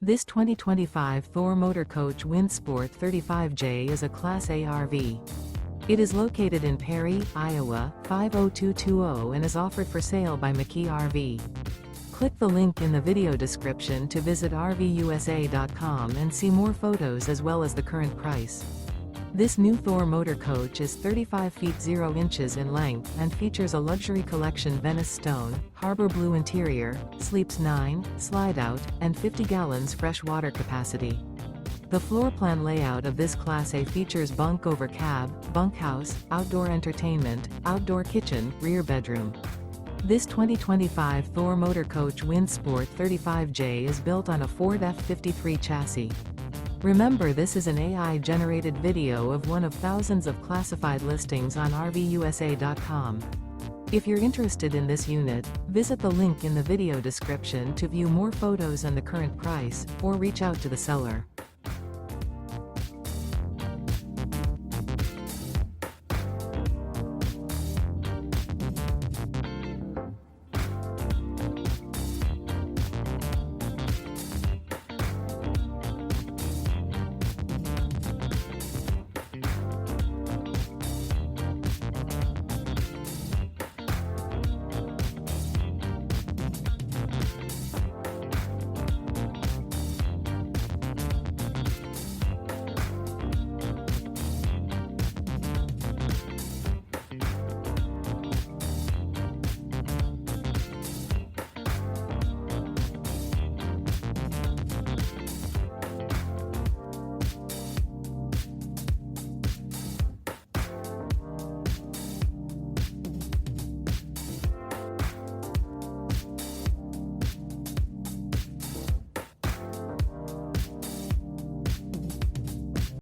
This 2025 Thor Motor Coach Windsport 35J is a Class A RV. It is located in Perry, Iowa, 50220 and is offered for sale by McKee RV. Click the link in the video description to visit RVUSA.com and see more photos as well as the current price. This new Thor Motor Coach is 35 feet 0 inches in length and features a Luxury Collection Venice Stone, Harbor Blue interior, sleeps 9, slide-out, and 50 gallons fresh water capacity. The floor plan layout of this Class A features Bunk Over Cab, Bunkhouse, outdoor entertainment, outdoor kitchen, rear bedroom. This 2025 Thor Motor Coach Windsport 35J is built on a Ford F53 chassis. Remember, this is an AI-generated video of one of thousands of classified listings on RVUSA.com. If you're interested in this unit, visit the link in the video description to view more photos and the current price, or reach out to the seller.